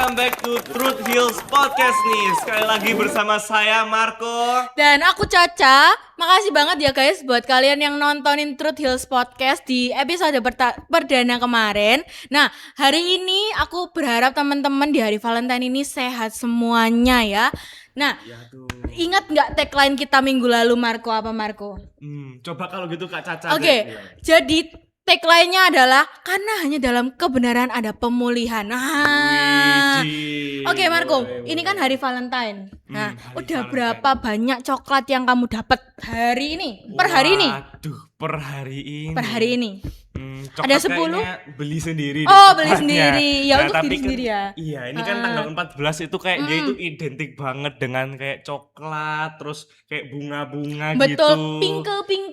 welcome back to Truth Heals Podcast nih. Sekali lagi bersama saya Marco dan aku Caca. Makasih banget ya guys buat kalian yang nontonin Truth Heals Podcast di episode perdana kemarin. Nah, hari ini aku berharap teman-teman di hari Valentine ini sehat semuanya ya. Nah, ingat nggak tagline kita minggu lalu Marco? Apa Marco? Coba kalau gitu Kak Caca. Oke, jadi tagline-nya adalah karena hanya dalam kebenaran ada pemulihan. Oke Marco, ini kan hari Valentine. Nah, udah Valentine. berapa banyak coklat yang kamu dapat hari ini? Per hari ini? Aduh, per hari ini. Per hari ini. Ada 10? Beli sendiri. Oh, beli sendiri. Ya untuk diri tapi sendiri ya. Iya, ini kan tanggal 14 itu kayak dia itu identik banget dengan kayak coklat, terus kayak bunga-bunga gitu. Betul, pink.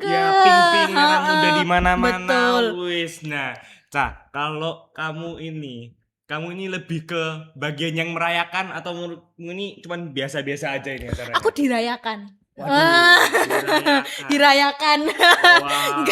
Ya, pink merah muda di mana-mana. Betul. Wis. Nah, Cak, kalau kamu ini lebih ke bagian yang merayakan atau menurutmu ini cuman biasa-biasa aja ini acaranya? Aku dirayakan. Dirayakan. Dirayakan. Wow.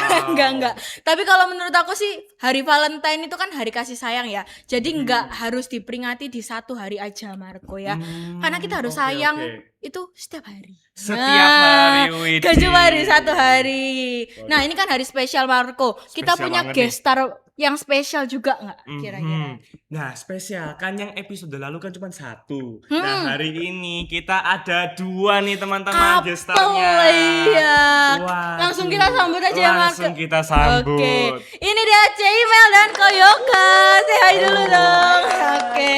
Enggak. Tapi kalau menurut aku sih hari Valentine itu kan hari kasih sayang ya. Jadi enggak harus diperingati di satu hari aja Marco ya. Karena kita harus sayang itu setiap hari. Setiap hari, Widih. Gak cuma hari satu hari. Nah, ini kan hari spesial Marco. Kita Spesial punya banget guest star yang spesial juga nggak kira-kira? Nah, spesial kan yang episode lalu kan cuma satu. Nah, hari ini kita ada dua nih teman-teman guest starnya. Iya. Waduh. Langsung kita sambut aja ya Marco. Langsung kita sambut. Oke. Ini dia Ceimel dan Koyoka. Say hi dulu dong. Oke.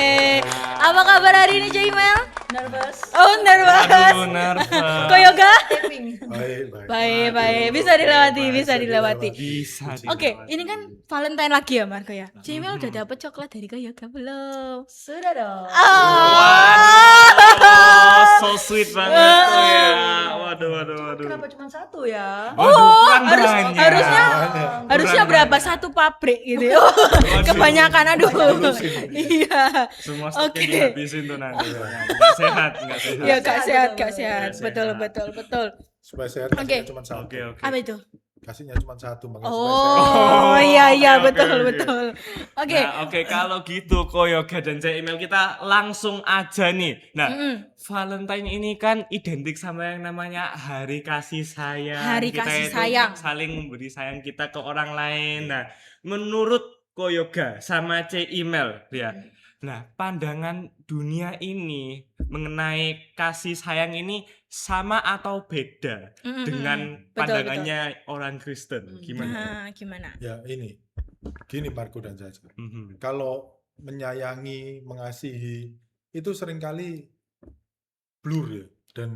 Apa kabar hari ini Ceimel? Nervous. Oh, nervous. Aduh, nervous. Koyoka? Baik. Bisa dilewati. Bisa. Oke, ini kan Valentine lagi ya Marco ya. Ceimel udah dapet coklat dari Koyoka belum? Sudah dong. Waduh, so sweet banget tuh ya. Waduh. Kenapa cuma satu ya? Kan banyak. Harusnya berapa? Satu pabrik gitu. Kebanyakan aduh. Iya. Semua stoknya Oke. dihabisin tuh nanti. Nggak sehat. Ya gak sehat. Betul. Supaya sehat Oke. kasihnya cuma satu. Oke. Apa itu? Kasihnya cuma satu makanya supaya sehat. Oh iya Oke. betul. Oke. Nah, oke, kalau gitu Koyoga dan email kita langsung aja nih. Nah, Valentine ini kan identik sama yang namanya hari kasih sayang. Hari Kita kasih itu sayang. saling memberi sayang kita ke orang lain. Nah, menurut Koyoga sama email ya. Nah, pandangan dunia ini mengenai kasih sayang ini sama atau beda dengan pandangannya orang Kristen? Gimana? Gimana? Ya ini. Gini Marco dan Caca. Kalau menyayangi, mengasihi itu seringkali blur ya. Dan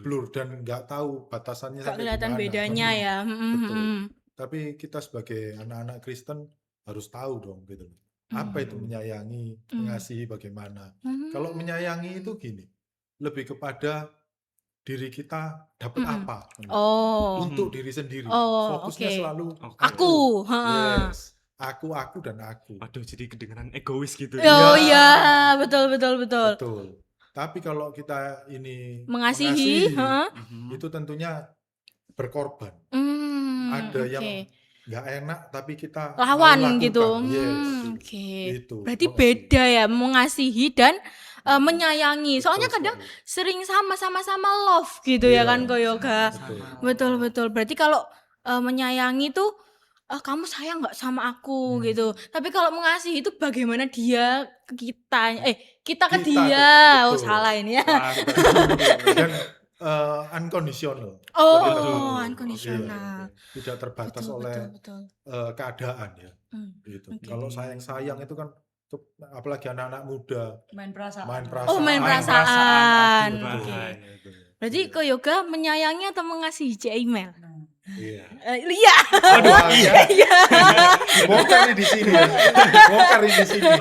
blur dan nggak tahu batasannya Gak sampai kelihatan dimana. bedanya ya. Betul. Tapi kita sebagai anak-anak Kristen harus tahu dong gitu. Apa itu menyayangi, mengasihi bagaimana? Kalau menyayangi itu gini, lebih kepada diri kita dapat apa untuk diri sendiri. Fokusnya selalu Aku. Yes. Aku dan aku. Waduh, jadi kedengeran egois gitu. Oh iya, betul. Betul. Tapi kalau kita ini Mengasihi, itu tentunya berkorban. Ada yang nggak enak tapi kita lawan mau lakukan. gitu. Yes. Gitu. Berarti beda ya mengasihi dan menyayangi. Soalnya kadang sering sama-sama love gitu ya kan Koyoga. Betul. Berarti kalau menyayangi tuh kamu sayang nggak sama aku gitu. Tapi kalau mengasihi itu bagaimana dia ke kita, kita ke dia. Betul. Oh salah ini ya. Dan unconditional. Unconditional. Tidak terbatas oleh keadaan ya. Gitu. Kalau sayang itu kan apalagi anak-anak muda main perasaan. Main perasaan. Oke. Berarti Koyoga menyayangi atau mengasihi email? Iya. Iya. Iya. Bongkar di sini.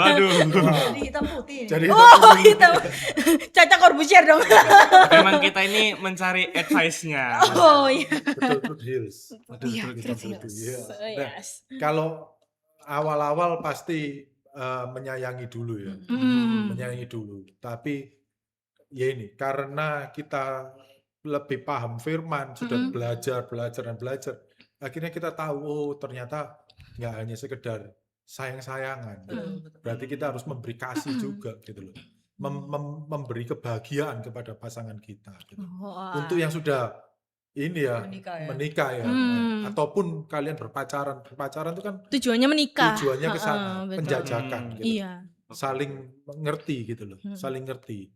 Aduh. Jadi hitam putih. Hitam. Caca Corbusier dong. Memang kita ini mencari advice-nya. Oh iya. Betul heels. Iya. Nah, kalau awal-awal pasti menyayangi dulu ya. Menyayangi dulu. Tapi ya ini karena kita lebih paham firman, sudah belajar. Akhirnya kita tahu, ternyata nggak hanya sekedar sayang-sayangan. Mm. Berarti kita harus memberi kasih juga gitu loh. Memberi kebahagiaan kepada pasangan kita gitu. Wah. Untuk yang sudah ini ya menikah ya, ataupun kalian berpacaran itu kan tujuannya menikah. tujuannya ke sana, Betul. penjajakan gitu. Iya. Saling mengerti gitu loh, saling ngerti,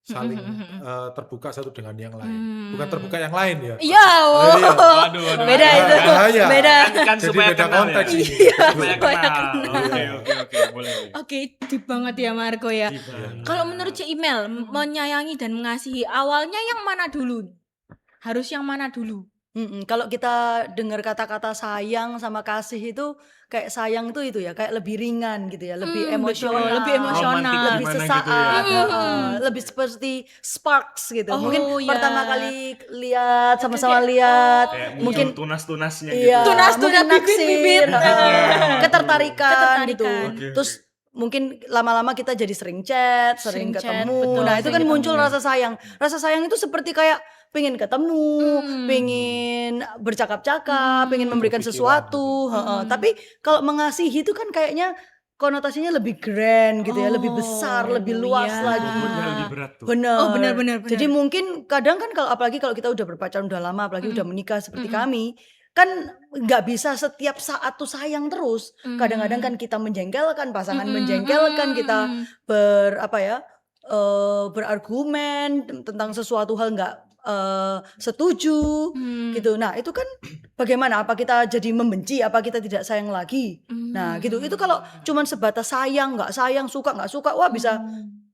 saling terbuka satu dengan yang lain, bukan terbuka yang lain ya. Iya. Iya. Waduh. Beda itu. Bahaya. Beda. Kan Jadi supaya beda kenal konteks ya. ini. Supaya supaya kenal. Oke, boleh. Oke, deep banget ya Marco ya. Kalau menurut Cik Imel, menyayangi dan mengasihi awalnya yang mana dulu? Harus yang mana dulu? Kalau kita dengar kata-kata sayang sama kasih itu kayak sayang itu ya kayak lebih ringan gitu ya, lebih Betul, emosional, lebih emosional. Romantis lebih gimana sesaat, gitu ya. lebih seperti sparks gitu. Oh, Mungkin iya. pertama kali lihat sama-sama Kayak, lihat, Kayak mungkin muncul tunas-tunasnya gitu. iya, Tunas-tunas, mungkin bibit-bibit. naksir, ketertarikan gitu. Oke. Terus mungkin lama-lama kita jadi sering chat, Sering sering chat, ketemu. betul, Nah, itu sering kan muncul ketemu. rasa sayang. Rasa sayang itu seperti kayak pengen ketemu, pengen bercakap-cakap, pengen memberikan Kepikiran sesuatu. Tapi kalau mengasihi itu kan kayaknya konotasinya lebih grand gitu ya, lebih besar, lebih luas iya. lagi. Bobotnya lebih berat tuh. Benar. Oh, benar. Jadi mungkin kadang kan apalagi kalau kita udah berpacaran udah lama, apalagi udah menikah seperti kami, kan nggak bisa setiap saat tuh sayang terus. Kadang-kadang kan kita menjengkelkan, pasangan menjengkelkan, kita berargumen tentang sesuatu hal nggak setuju gitu. Nah itu kan bagaimana? Apa kita jadi membenci? Apa kita tidak sayang lagi? Nah gitu. Itu kalau cuman sebatas sayang, nggak sayang, suka nggak suka, wah bisa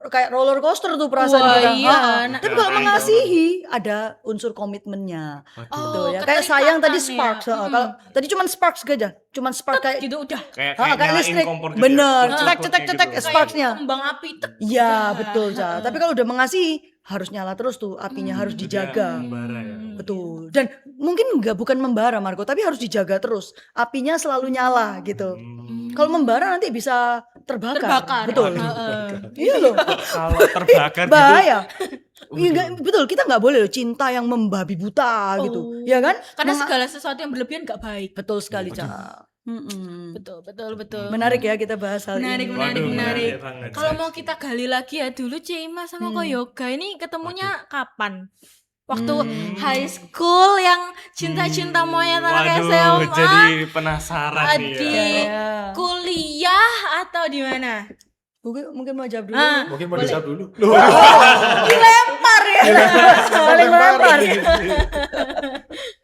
kayak roller coaster tuh perasaan Wah, kita. iya. Tapi kalau mengasihi ada unsur komitmennya. Oh, Gitu ya. Kayak sayang tadi keterikatan sparks. ya. Kalau tadi cuman sparks aja, cuman spark kayak Gitu udah. Kayak kayak nyalain listrik. kompor gitu ya. Bener, Cetek-cetek cetek-cetek gitu. sparksnya. Kembang api tek. Iya betul Ca. Tapi kalau udah mengasihi harus nyala terus tuh apinya, harus Dia dijaga. membara ya. Betul. Dan mungkin bukan membara Marco, tapi harus dijaga terus. Apinya selalu nyala gitu. Kalau membara nanti bisa terbakar. Betul. Iya loh. Kalau terbakar gitu. Bahaya. Iya, betul, kita nggak boleh loh cinta yang membabi buta gitu. Ya kan? Karena segala sesuatu yang berlebihan nggak baik. Betul sekali Ca. Betul. Menarik ya kita bahas hal Menarik, ini. menarik, Waduh, menarik. banget. Kalau mau kita gali lagi ya dulu Cima sama Ko Yoga ini ketemunya kapan? Waktu high school yang cinta-cinta monyet anak Waduh, SMA, jadi penasaran nih ya. di kuliah atau di mana? Mungkin mau jawab dulu. Mungkin mau dijawab dulu. Dilempar ya. Saling melempar.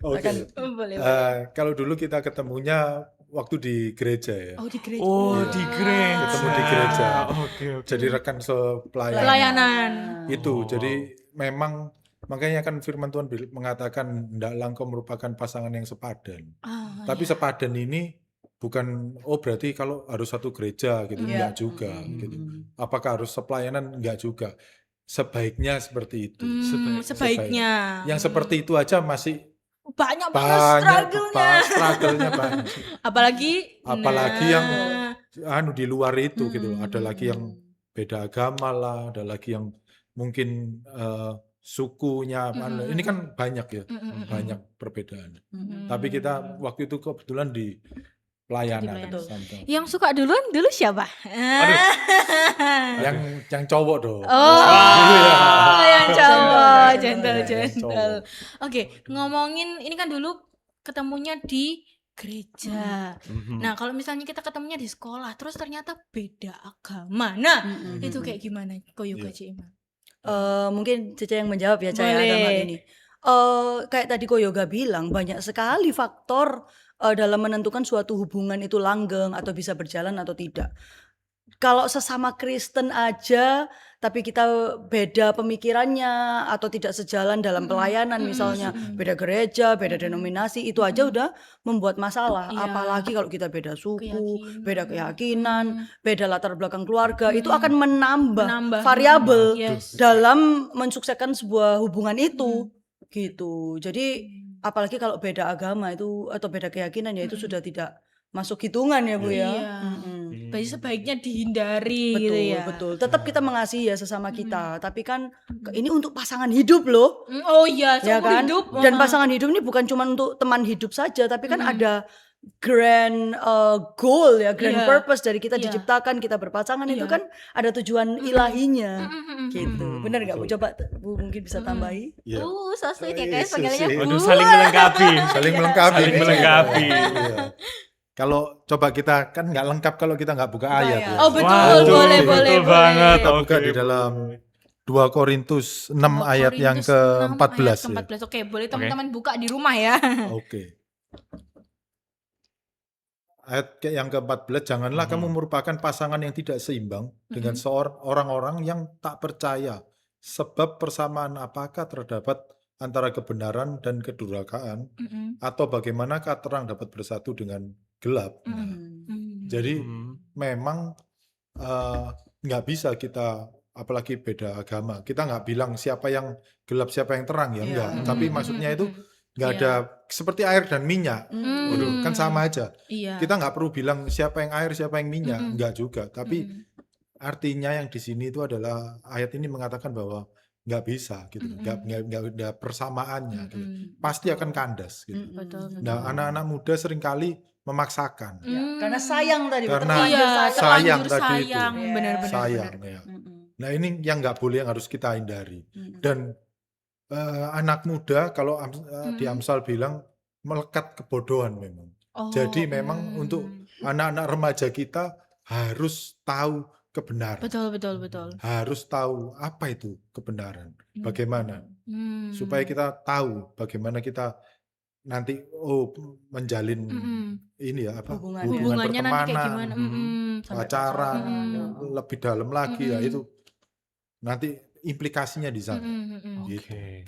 Oke. Boleh. Kalau dulu kita ketemunya waktu di gereja ya. Oh di gereja. Oh, di gereja. Ketemu di gereja. Oke. Jadi rekan sepelayanan. Pelayanan. Itu. Jadi memang makanya kan firman Tuhan mengatakan hendaklah engkau merupakan pasangan yang sepadan. Tapi sepadan ini bukan berarti kalau harus satu gereja gitu, enggak juga gitu. Apakah harus sepelayanan? Enggak juga. Sebaiknya seperti itu. Sebaiknya. Yang seperti itu aja masih Banyak banget struggle-nya banyak. Apalagi yang di luar itu gitu loh. Ada lagi yang beda agama lah, ada lagi yang mungkin sukunya ini kan banyak ya, banyak perbedaan. Tapi kita waktu itu kebetulan di pelayanan. Yang suka dulu siapa? Yang cowok dong. Yang cowok, gentle. cowok. Oke, ngomongin ini kan dulu ketemunya di gereja. Nah, kalau misalnya kita ketemunya di sekolah, terus ternyata beda agama. Nah, itu kayak gimana? Ko Yoga Cima? Mungkin Cece yang menjawab ya Caya dalam hal ini. Kayak tadi Ko Yoga bilang banyak sekali faktor dalam menentukan suatu hubungan itu langgeng atau bisa berjalan atau tidak. Kalau sesama Kristen aja tapi kita beda pemikirannya atau tidak sejalan dalam pelayanan misalnya, beda gereja, beda denominasi, itu aja udah membuat masalah. Apalagi kalau kita beda suku, beda keyakinan, beda latar belakang keluarga, itu akan menambah variabel dalam mensukseskan sebuah hubungan itu gitu. Jadi apalagi kalau beda agama itu atau beda keyakinan ya itu sudah tidak masuk hitungan ya Bu ya. Berarti sebaiknya dihindari Betul, gitu ya. betul. Tetap kita mengasihi ya sesama kita, tapi kan ini untuk pasangan hidup loh. Oh iya, Ya seumur kan? hidup. Dan pasangan hidup ini bukan cuma untuk teman hidup saja, tapi kan ada grand goal ya, grand Iya. purpose dari kita Iya. diciptakan, kita berpasangan itu Iya. kan ada tujuan ilahinya gitu. Mm, Benar nggak Bu? betul. Coba Bu mungkin bisa tambahi. Ya. So sweet ya guys, Yesus, panggilannya iya. Bu. Waduh, saling melengkapi. Saling melengkapi. Saling nih. melengkapi. Iya. Kalau coba kita kan nggak lengkap kalau kita nggak buka Buka ayat. ayat. Ya. Oh betul, Waduh, boleh, betul boleh, banget. Kita buka Oke, di dalam 2 Korintus 6 ayat yang Korintus 6 ke-14 ayat ya. ke-14. Oke, boleh teman-teman buka di rumah ya. Oke. Ayat yang ke-14, janganlah kamu merupakan pasangan yang tidak seimbang dengan orang-orang yang tak percaya. Sebab persamaan apakah terdapat antara kebenaran dan kedurhakaan, atau bagaimanakah terang dapat bersatu dengan gelap. Nah, jadi memang nggak bisa kita, apalagi beda agama, kita nggak bilang siapa yang gelap siapa yang terang ya, enggak. Tapi maksudnya itu nggak Iya. ada seperti air dan minyak. Waduh, kan sama aja. Iya. Kita nggak perlu bilang siapa yang air siapa yang minyak, enggak juga. Tapi artinya yang di sini itu adalah ayat ini mengatakan bahwa nggak bisa gitu, nggak ada persamaannya gitu. Pasti akan kandas gitu. Betul. Nah, anak-anak muda seringkali memaksakan. Ya, karena sayang tadi. Karena terlanjur Iya, sayang. sayang terlanjur tadi itu. sayang, Yes. benar-benar. Sayang ya. Nah, ini yang nggak boleh, yang harus kita hindari. Dan anak muda kalau di Amsal bilang melekat kebodohan memang. Oh, Jadi memang untuk anak-anak remaja kita harus tahu kebenaran. betul. Harus tahu apa itu kebenaran. Bagaimana supaya kita tahu bagaimana kita nanti menjalin ini ya apa Hubungannya. hubungan hubungannya nanti kayak pertemanan, gimana? Sampai pacaran, lebih dalam lagi ya itu nanti implikasinya di sana. Oke.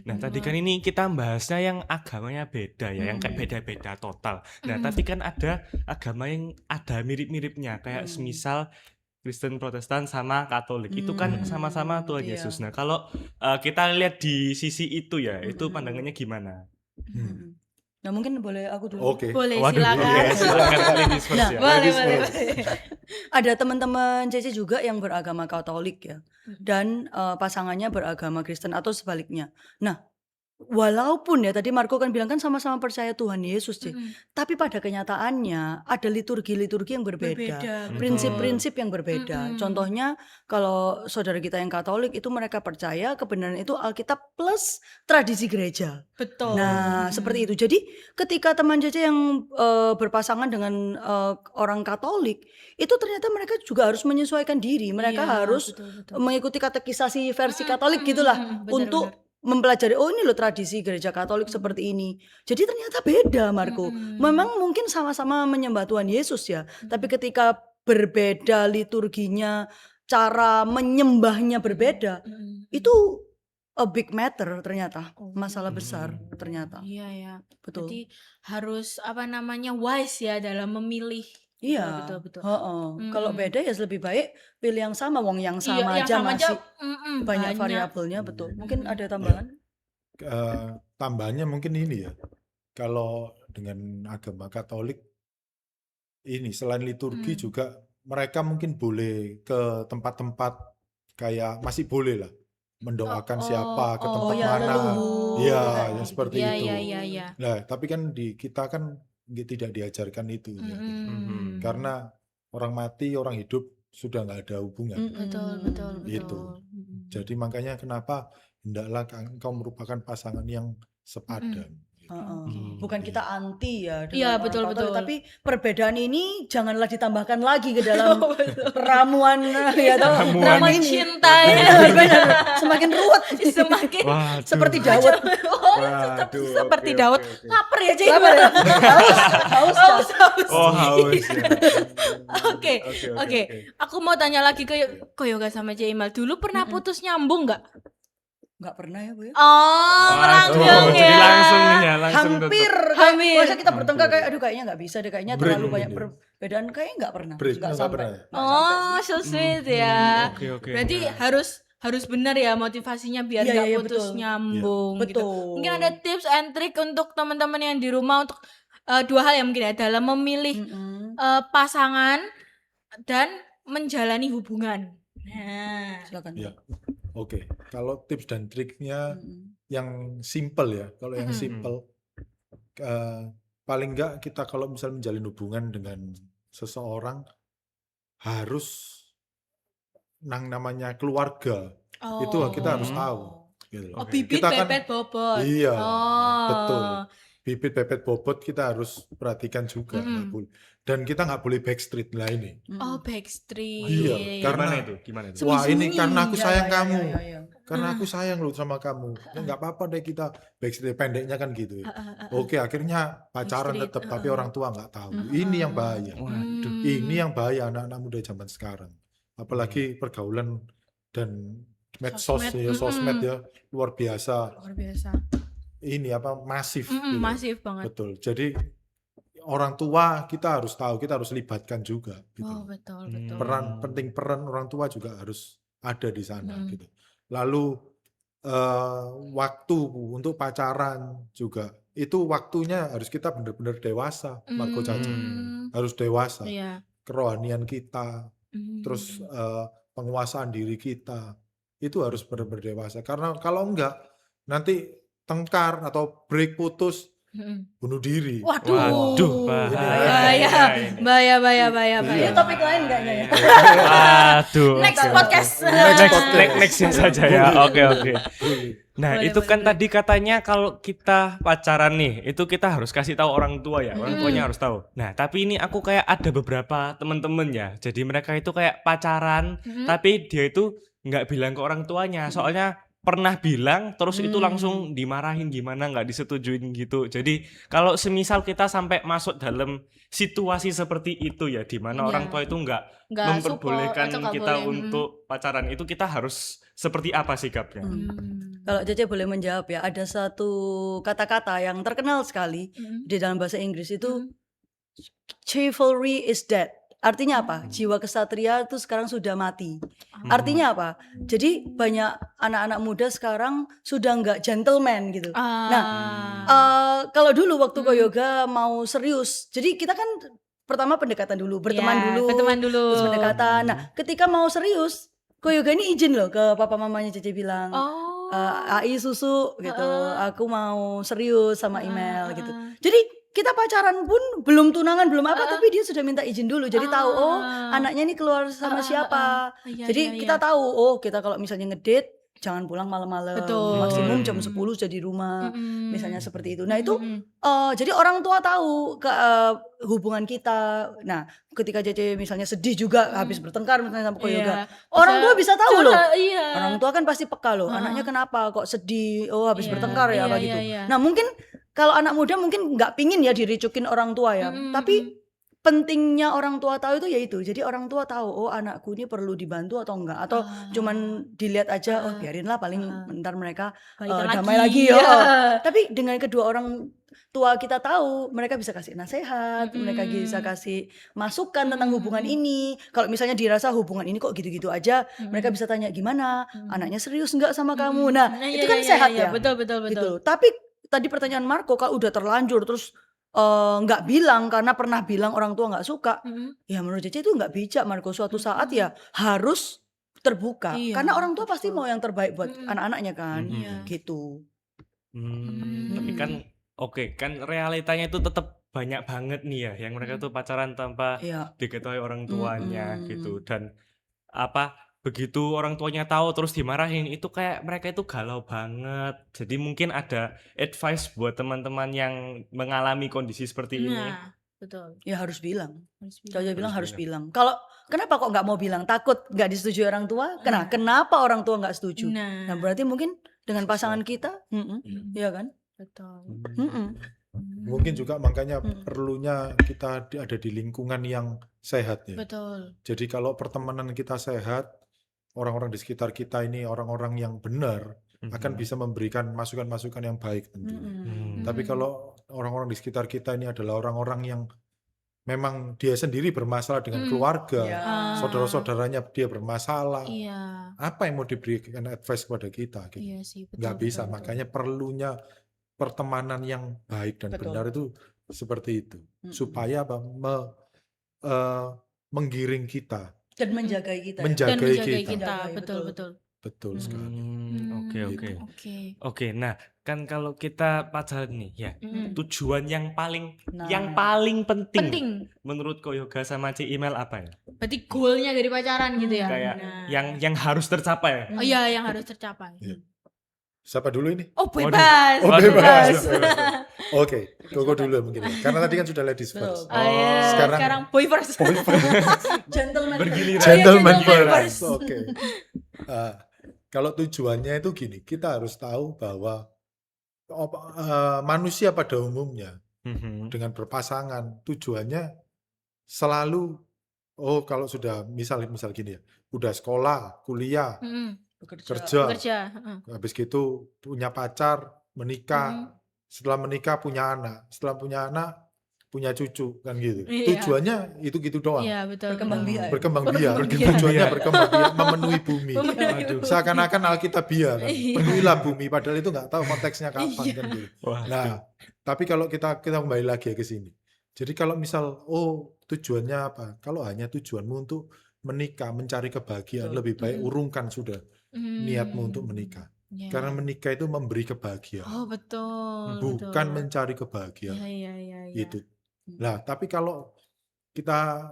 Nah, tadi kan ini kita bahasnya yang agamanya beda ya, yang kayak beda-beda total. Nah, tapi kan ada agama yang ada mirip-miripnya, kayak semisal Kristen Protestan sama Katolik. Itu kan sama-sama Tuhan Iya. Yesus. Nah, kalau kita lihat di sisi itu ya, itu pandangannya gimana? Nah mungkin boleh aku dulu. Oke. Boleh, Waduh, silakan. iya, silakan ladies first Nah, ya. Boleh. Ada teman-teman Cece juga yang beragama Katolik ya, dan pasangannya beragama Kristen atau sebaliknya. Nah, walaupun ya tadi Marco kan bilang kan sama-sama percaya Tuhan Yesus sih, tapi pada kenyataannya ada liturgi-liturgi yang berbeda, prinsip-prinsip yang berbeda. Contohnya kalau saudara kita yang Katolik itu mereka percaya kebenaran itu Alkitab plus tradisi gereja. Betul. Nah, seperti itu. Jadi ketika teman Cece yang berpasangan dengan orang Katolik, itu ternyata mereka juga harus menyesuaikan diri. Mereka Iya, harus betul. mengikuti katekisasi versi Katolik gitulah untuk mempelajari ini loh tradisi gereja Katolik seperti ini. Jadi ternyata beda, Marco. Memang mungkin sama-sama menyembah Tuhan Yesus ya, tapi ketika berbeda liturginya, cara menyembahnya berbeda, itu a big matter ternyata, masalah besar ternyata. Iya ya. Betul. Berarti harus wise ya dalam memilih. Iya. Betul. Kalau beda ya lebih baik pilih yang sama, wong yang sama Iya, aja sama masih aja, banyak variabelnya, betul. Mungkin ada tambahan? Tambahannya mungkin ini ya. Kalau dengan agama Katolik ini selain liturgi juga mereka mungkin boleh ke tempat-tempat kayak masih boleh lah mendoakan siapa ke tempat ya, mana. leluhur. Iya, Kayak yang gitu. seperti Iya, itu. iya. Nah, tapi kan di kita kan tidak diajarkan itu ya. Karena orang mati, orang hidup sudah nggak ada hubungan. Betul. Gitu. Jadi makanya kenapa hendaklah engkau merupakan pasangan yang sepadan. Bukan kita anti ya dengan Iya, orang betul, Katolik, betul. tapi perbedaan ini janganlah ditambahkan lagi ke dalam ramuan ya toh, Ramuan ramuan ini. cinta ya. Benar, semakin ruwet, Semakin Waduh. seperti Dawud. Waduh, seperti oke, Daud. oke, oke. Lapar ya, Cik. Lapar ya? Haus. Oh, haus ya. Oke. Aku mau tanya lagi ke Yoga sama Cik Imal. Dulu pernah putus nyambung nggak? Nggak pernah ya, Bu ya? Oh, Waduh, langsung jadi ya. langsung nih ya, langsung Hampir, tutup. Hampir. masa kita bertengkar kayak aduh kayaknya nggak bisa deh, kayaknya Break terlalu banyak mungkin ya. perbedaan, kayaknya nggak pernah, Break, nggak nggak sampai. pernah ya? Nggak sampai Oh, sih. so sweet ya. Oke. Berarti harus benar ya motivasinya biar Iya, nggak iya, putus betul. nyambung gitu. Betul. Mungkin ada tips and trick untuk teman-teman yang di rumah untuk dua hal ya mungkin ya dalam memilih pasangan dan menjalani hubungan. Nah, Silakan. Ya. Oke, kalau tips dan triknya yang simple ya. Kalau yang simple paling enggak kita kalau misal menjalin hubungan dengan seseorang harus namanya keluarga itu kita harus tahu gitu loh. Oh, bibit Kita kan bebet bobot. iya, betul. Oh. Bibit bebet bobot kita harus perhatikan juga, nggak boleh. Dan kita nggak boleh backstreet lah ini. Oh, backstreet. Iya, Gimana karena itu? Gimana itu? wah ini Sembunyi-sembunyi. karena aku Ya, sayang ya, ya, kamu, ya, ya. karena aku sayang loh sama kamu. Ya, nggak apa-apa deh kita backstreet, pendeknya kan gitu. Oke, akhirnya pacaran Backstreet, tetap, tapi orang tua nggak tahu. Ini yang bahaya. Waduh. Ini yang bahaya anak-anak muda zaman sekarang. Apalagi pergaulan dan medsos Sosmed, ya, sosmed ya luar biasa. Luar biasa. Ini apa masif gitu. Masif banget. Betul. Jadi orang tua kita harus tahu, kita harus libatkan juga gitu. Oh, betul, betul. Peran orang tua juga harus ada di sana gitu. Lalu waktu untuk pacaran juga itu waktunya harus kita benar-benar dewasa, Marco Caca. Harus dewasa. Iya. Kerohanian kita, terus penguasaan diri kita itu harus benar-benar dewasa. Karena kalau enggak nanti tengkar atau break putus bunuh diri. Waduh, bahaya. bahaya. Ini topik lain kayaknya ya. Waduh. Next podcast. Next saja ya. Oke. Nah, Boleh, itu kan boleh. tadi katanya kalau kita pacaran nih, itu kita harus kasih tahu orang tua ya. Orang tuanya harus tahu. Nah, tapi ini aku kayak ada beberapa temen-temen ya. Jadi mereka itu kayak pacaran, tapi dia itu nggak bilang ke orang tuanya. Soalnya pernah bilang, terus itu langsung dimarahin gimana, nggak disetujuin gitu. Jadi kalau semisal kita sampai masuk dalam situasi seperti itu ya, di mana orang tua itu nggak memperbolehkan support atau nggak kita boleh. untuk pacaran, itu kita harus seperti apa sikapnya? Kalau Cece boleh menjawab ya, ada satu kata-kata yang terkenal sekali di dalam bahasa Inggris itu chivalry is dead. Artinya apa? Jiwa kesatria itu sekarang sudah mati. Artinya apa? Jadi banyak anak-anak muda sekarang sudah nggak gentleman gitu. Nah, kalau dulu waktu Koyoga mau serius, jadi kita kan pertama pendekatan dulu, berteman dulu, terus pendekatan. Nah, ketika mau serius, Koyoga ini izin loh ke papa mamanya Cece bilang, AI susu gitu, aku mau serius sama email gitu. Jadi kita pacaran pun belum tunangan belum apa, tapi dia sudah minta izin dulu. Jadi tahu anaknya ini keluar sama siapa. Jadi kita tahu kita kalau misalnya ngedate jangan pulang malam-malam. Maksimum jam 10 sudah di rumah. Misalnya seperti itu. Nah, itu jadi orang tua tahu hubungan kita. Nah, ketika Cece misalnya sedih juga habis bertengkar misalnya sama Koyoga. Orang tua bisa tahu loh. Orang tua kan pasti peka loh. Anaknya kenapa kok sedih? Oh, habis bertengkar ya apa gitu. Nah, mungkin kalau anak muda mungkin nggak pingin ya diricukin orang tua ya, tapi pentingnya orang tua tahu itu yaitu, jadi orang tua tahu anakku ini perlu dibantu atau enggak, atau cuman dilihat aja biarinlah paling ntar mereka damai lagi ya. Tapi dengan kedua orang tua kita tahu, mereka bisa kasih nasihat, mereka bisa kasih masukan tentang hubungan ini. Kalau misalnya dirasa hubungan ini kok gitu-gitu aja, mereka bisa tanya gimana, anaknya serius enggak sama kamu. Nah, itu kan sehat ya. Betul. Gitu. Tapi tadi pertanyaan Marco, kalau udah terlanjur terus nggak bilang karena pernah bilang orang tua nggak suka, ya menurut Cece itu nggak bijak, Marco. Suatu saat ya harus terbuka, karena orang tua pasti mau yang terbaik buat anak-anaknya kan, gitu. Tapi kan kan realitanya itu tetap banyak banget nih ya, yang mereka tuh pacaran tanpa diketahui orang tuanya gitu, dan begitu orang tuanya tahu terus dimarahin, itu kayak mereka itu galau banget. Jadi mungkin ada advice buat teman-teman yang mengalami kondisi seperti ini. Betul. Ya harus bilang. Kalau dia bilang harus bilang. Kalau kenapa kok nggak mau bilang? Takut nggak disetujui orang tua? Kenapa orang tua nggak setuju? Nah, berarti mungkin dengan pasangan kita, ya kan? Betul. Mungkin juga makanya perlunya kita ada di lingkungan yang sehat ya. Betul. Jadi kalau pertemanan kita sehat, orang-orang di sekitar kita ini orang-orang yang benar akan bisa memberikan masukan-masukan yang baik tentunya. Tapi kalau orang-orang di sekitar kita ini adalah orang-orang yang memang dia sendiri bermasalah dengan keluarga, saudara-saudaranya dia bermasalah, apa yang mau diberikan advice kepada kita? Gitu. Iya sih, betul. Nggak bisa, makanya perlunya pertemanan yang baik dan benar itu seperti itu, supaya menggiring kita dan menjagai kita. Menjagai kita. Betul. Betul sekali. Oke. Nah, kan kalau kita pacaran nih ya, tujuan yang paling Nah. penting Penting. menurut Ko Yoga sama Ci Email apa ya? Berarti goalnya dari pacaran gitu ya. Kayak Nah. yang harus tercapai. Oh iya, yang harus tercapai. Iya. Siapa dulu ini? Oh bebas. Oh, Waduh. bebas. Oke, Koko dulu mungkin ya. Karena tadi kan sudah ladies first. Betul. Oh iya, Sekarang- sekarang boy first. Gentleman. Bergiliran. Gentleman gentleman first. Oke. Kalau tujuannya itu gini, kita harus tahu bahwa manusia pada umumnya Mhm. dengan berpasangan tujuannya selalu kalau sudah misal gini ya, udah sekolah, kuliah, kerja, Bekerja. habis gitu punya pacar, menikah, setelah menikah punya anak, setelah punya anak punya cucu kan gitu. Iya. Tujuannya itu gitu doang. Iya betul. Berkembang betul. biak. Berkembang biak. Berkembang Tujuannya biak. berkembang biak, memenuhi bumi. Waduh. Seakan-akan Alkitabiah kan. Iya. Penuhilah bumi padahal itu nggak tahu konteksnya kapan Iya. kan gitu. Wah, Nah, tapi kalau kita kembali lagi ya ke sini. Jadi kalau misal tujuannya apa? Kalau hanya tujuanmu untuk menikah, mencari kebahagiaan, Betul. lebih baik urungkan sudah niatmu untuk menikah. Iya. Karena menikah itu memberi kebahagiaan, Oh betul. bukan betul. mencari kebahagiaan. Iya. Itu. Nah, tapi kalau kita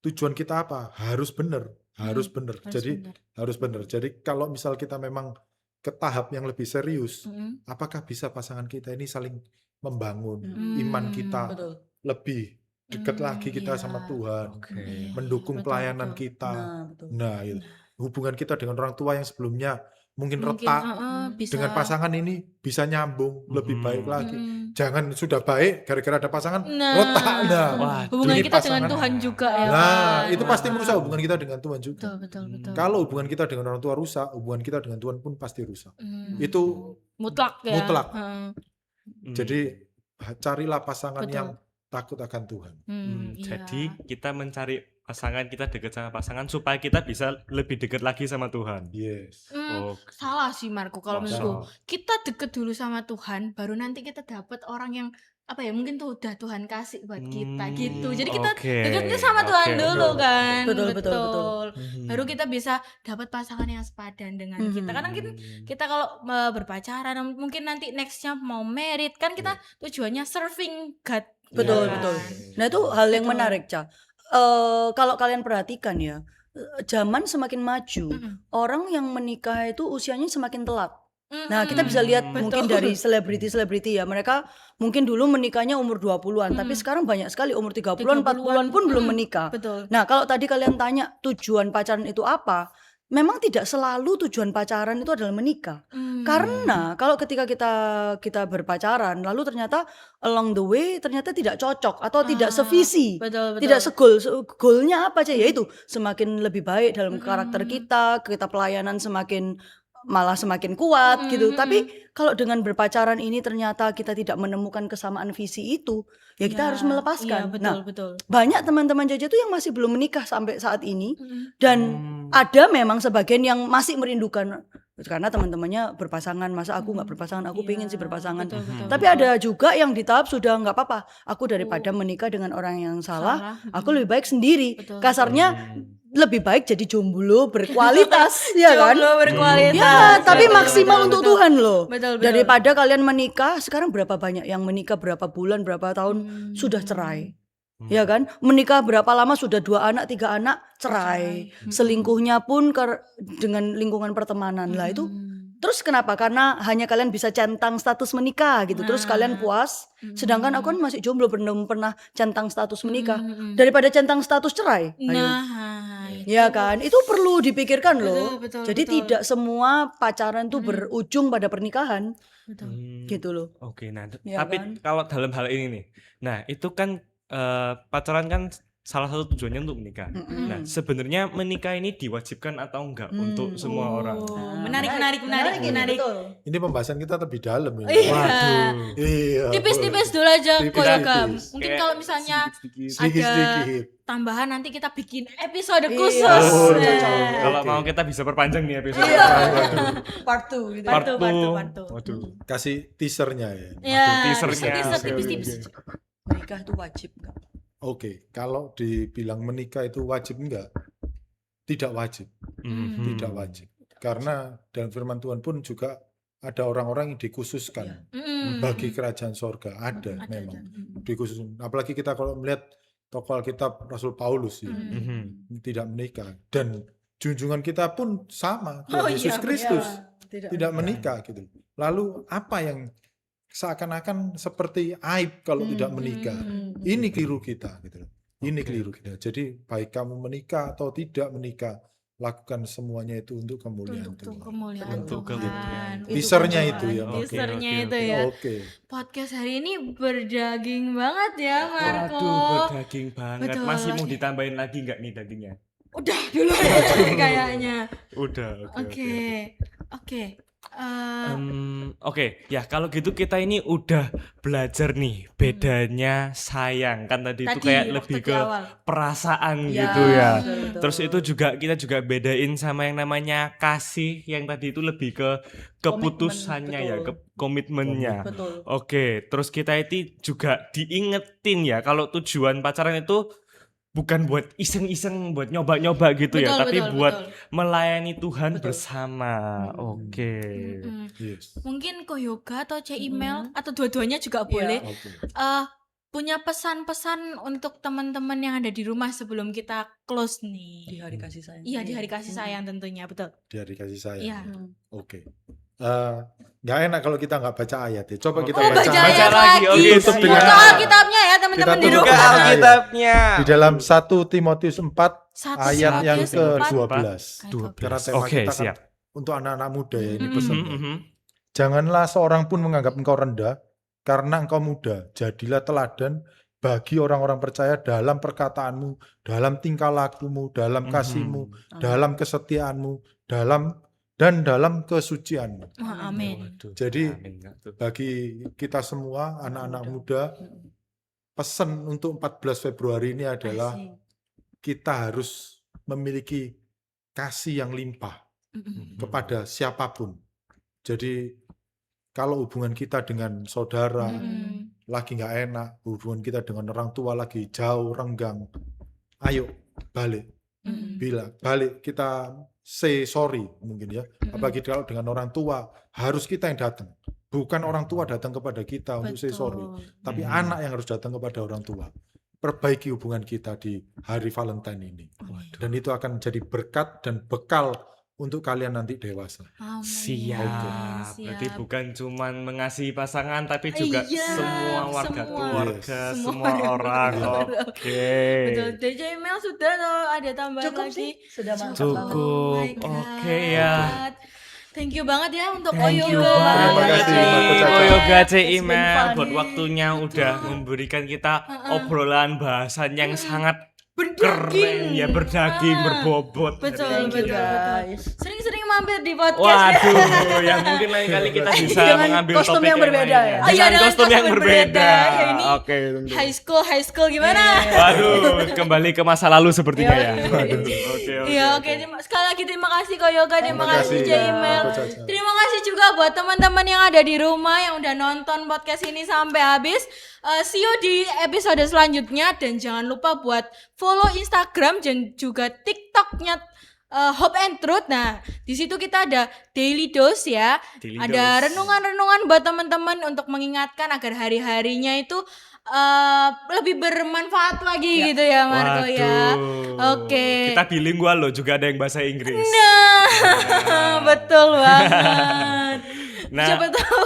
tujuan kita apa? Harus benar, harus benar. Harus Jadi benar. harus benar. Jadi kalau misal kita memang ke tahap yang lebih serius, Mm-mm. apakah bisa pasangan kita ini saling membangun Hmm. iman kita Betul. lebih dekat lagi kita Iya. sama Tuhan, Oke. Iya, mendukung betul, pelayanan betul. kita. Nah, betul. Nah, itu. Hubungan kita dengan orang tua yang sebelumnya mungkin Mungkin retak, bisa dengan pasangan ini bisa nyambung lebih baik lagi. Jangan sudah baik gara-gara ada pasangan Nah, retak. Nah, Wah, hubungan ini kita dengan pasangan. Tuhan juga ya. Nah, kan? itu pasti merusak hubungan kita dengan Tuhan juga. Betul. Kalau hubungan kita dengan orang tua rusak, hubungan kita dengan Tuhan pun pasti rusak. Itu mutlak ya. mutlak. Heeh. Jadi carilah pasangan Betul. yang takut akan Tuhan. Iya. Jadi kita mencari pasangan, kita dekat sama pasangan supaya kita bisa lebih dekat lagi sama Tuhan. Yes. Oh, Salah sih Marco kalau Masa? menurutku. Kita deket dulu sama Tuhan, baru nanti kita dapat orang yang mungkin tuh udah Tuhan kasih buat kita gitu. Jadi kita oke, deketnya sama Tuhan oke, dulu betul. kan. Betul. Baru kita bisa dapat pasangan yang sepadan dengan kita. Karena kita kalau berpacaran mungkin nanti nextnya mau married kan kita tujuannya serving God. Betul, gitu kan. betul. Nah, itu hal yang Betul. menarik, Ca. Kalau kalian perhatikan ya, zaman semakin maju, orang yang menikah itu usianya semakin telat. Nah, kita bisa lihat mungkin dari selebriti-selebriti ya, mereka mungkin dulu menikahnya umur 20-an, tapi sekarang banyak sekali umur 30-an, 40-an pun belum menikah. Betul. Nah, kalau tadi kalian tanya tujuan pacaran itu apa? Memang tidak selalu tujuan pacaran itu adalah menikah. Karena kalau ketika kita berpacaran lalu ternyata along the way ternyata tidak cocok atau tidak sevisi. Betul. Tidak goalnya apa aja, yaitu semakin lebih baik dalam karakter kita pelayanan malah semakin kuat gitu. Tapi kalau dengan berpacaran ini ternyata kita tidak menemukan kesamaan visi itu, ya kita harus melepaskan. Iya, betul. Banyak teman-teman Jaja tuh yang masih belum menikah sampai saat ini, dan ada memang sebagian yang masih merindukan karena teman-temannya berpasangan, masa aku nggak berpasangan, aku pengen sih berpasangan. Betul. Tapi ada juga yang di tahap sudah nggak apa-apa, aku daripada menikah dengan orang yang salah, aku lebih baik sendiri. Betul. Kasarnya lebih baik jadi jomblo berkualitas, ya kan? Jomblo berkualitas. Ya, tapi Betul, maksimal betul, untuk betul. Tuhan loh. Betul. Daripada kalian menikah, sekarang berapa banyak yang menikah berapa bulan, berapa tahun sudah cerai. Ya kan? Menikah berapa lama sudah 2 anak, 3 anak, cerai. Selingkuhnya pun dengan lingkungan pertemanan. Lah itu terus kenapa? Karena hanya kalian bisa centang status menikah gitu. Terus kalian puas. Sedangkan aku kan masih jomblo, belum pernah centang status menikah. Daripada centang status cerai. Ayo. Ya kan? Itu perlu dipikirkan loh. Betul, Jadi tidak semua pacaran tuh berujung pada pernikahan. Gitu loh. Oke, nah Ya tapi kan? kalau dalam hal ini nih, nah itu kan pacaran kan salah satu tujuannya untuk menikah. Nah, sebenarnya menikah ini diwajibkan atau enggak untuk semua orang? Menarik. Betul. Ini pembahasan kita lebih dalam ini. Iya. Waduh. Iya. Tipis-tipis dulu aja Tipis-tipis. Koyoga. Mungkin Kayak kalau misalnya Sedikit-sedikit. tambahan nanti kita bikin episode Iya. khusus. Oh, Nah. cocok. Kalau Oke. mau kita bisa perpanjang nih episode. Iya. Part 2 gitu. Part Part two. two. Waduh. Kasih teasernya ya. Ya, teasernya. teaser Oke, tipis-tipis. Menikah itu wajib nggak? Oke, kalau dibilang menikah itu wajib enggak? Tidak wajib. Mhm. Tidak wajib. Karena dalam firman Tuhan pun juga ada orang-orang yang dikhususkan bagi kerajaan sorga. Ada memang dikhususkan. Apalagi kita kalau melihat tokoh Alkitab Rasul Paulus ya, tidak menikah, dan junjungan kita pun sama, Tuhan Yesus Kristus tidak menikah gitu. Lalu apa yang seakan-akan seperti aib kalau tidak menikah? Ini keliru kita gitu. Ini keliru kita. Jadi baik kamu menikah atau tidak menikah, lakukan semuanya itu untuk kemuliaan Untuk Tuhan. kemuliaan Untuk Tuhan. kemuliaan. Teasernya itu ya. Teasernya Oke, itu oke. ya. Oke. Podcast hari ini berdaging banget ya, Marco. Waduh, berdaging banget. Betul. Masih mau ditambahin lagi nggak nih dagingnya? Udah dulu ya kayaknya. Udah, Oke. Oke. Oke, ya kalau gitu kita ini udah belajar nih bedanya sayang. Kan tadi itu Tadi, kayak waktu lebih di ke awal. perasaan Ya, gitu ya. betul. Terus itu juga kita juga bedain sama yang namanya kasih, yang tadi itu lebih ke keputusannya ya, betul. ke komitmennya. Betul. Oke, terus kita itu juga diingetin ya kalau tujuan pacaran itu bukan buat iseng-iseng, buat nyoba-nyoba gitu ya, tapi buat melayani Tuhan Betul. bersama. Oke. Yes. Mungkin Koyoga atau email atau dua-duanya juga boleh. Oke. Punya pesan-pesan untuk teman-teman yang ada di rumah sebelum kita close nih. Di hari kasih sayang. Iya, di hari kasih sayang tentunya, betul. Di hari kasih sayang. Iya. Oke. Nggak enak kalau kita nggak baca ayat ya. Coba kita Oh, baca baca ayat. ayat lagi. lagi. Oke, tutup dengan Buka Alkitabnya ya teman-teman Kita di tutup rumah. dengan ayat. Alkitabnya. Di dalam 1 Timotius 4 Satu ayat yang Timotius 4. ke-12. Karena tema Oke, kita kan siap. untuk anak-anak muda ya ini Mhm, pesannya. Mhm. Janganlah seorang pun menganggap engkau rendah karena engkau muda. Jadilah teladan bagi orang-orang percaya dalam perkataanmu, dalam tingkah lakumu, dalam kasihmu, dalam kesetiaanmu, dalam kesucianmu. Wah, amin. Waduh, Jadi, amin, nggak tuh. Bagi kita semua anak-anak muda, pesan untuk 14 Februari ini adalah Asik. kita harus memiliki kasih yang limpah kepada siapapun. Jadi kalau hubungan kita dengan saudara lagi nggak enak, hubungan kita dengan orang tua lagi jauh, renggang, ayo balik, bilang balik, kita say sorry mungkin ya. Apalagi kalau dengan orang tua, harus kita yang datang. Bukan orang tua datang kepada kita untuk say sorry, tapi anak yang harus datang kepada orang tua. Perbaiki hubungan kita di hari Valentine ini. Dan itu akan menjadi berkat dan bekal untuk kalian nanti dewasa. Amin. Siap. Berarti Siap. bukan cuman mengasihi pasangan, tapi juga Iya, semua warga semua. keluarga, Semua semua warga orang. keluarga. Oke. Betul. DJ email sudah atau ada tambahan Cukup lagi? sih, sudah mantap. Cukup. Oh my Oke God. ya. Thank you banget ya untuk Thank you Koyoga. banget Terima kasih, nih Marco Caca. Koyoga It's been email fun. buat waktunya udah memberikan kita obrolan bahasan yang sangat keren ya, berdaging, berbobot. Betul, Thank you, betul, guys. betul. Sering-sering mampir di podcast. Waduh, ya mungkin lain kali kita bisa Dengan mengambil kostum topik yang berbeda lain ya? Oh iya, Dengan kostum yang berbeda. Ya, ini Oke, tentu. high school gimana? Waduh, kembali ke masa lalu sepertinya ya. Iya. Waduh, oke. Iya, oke. Sekali lagi terima kasih Koyoga, terima kasih kasih, J-Email. Marco Caca. Terima kasih juga buat teman-teman yang ada di rumah yang udah nonton podcast ini sampai habis. See you di episode selanjutnya dan jangan lupa buat follow Instagram dan juga TikToknya Hope and Truth. Nah, di situ kita ada daily dose ya. Daily Ada dose. renungan-renungan buat teman-teman untuk mengingatkan agar hari-harinya itu lebih bermanfaat lagi gitu ya Marco ya. Oke. Kita bilingual loh, juga ada yang bahasa Inggris. Nah, betul banget. Nah, Siapa tahu.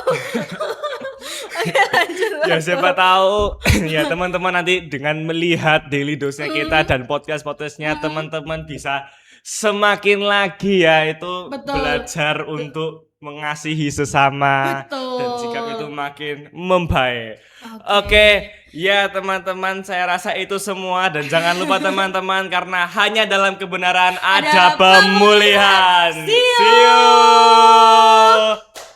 Oke, lanjut. ya siapa tahu ya teman-teman nanti dengan melihat daily dose-nya kita dan podcast-podcastnya teman-teman bisa semakin lagi ya itu Betul. belajar untuk mengasihi sesama Betul. dan sikap itu makin membaik. Oke, ya teman-teman saya rasa itu semua dan jangan lupa teman-teman karena hanya dalam kebenaran ada Ada pemulihan. pemulihan. See you. See you.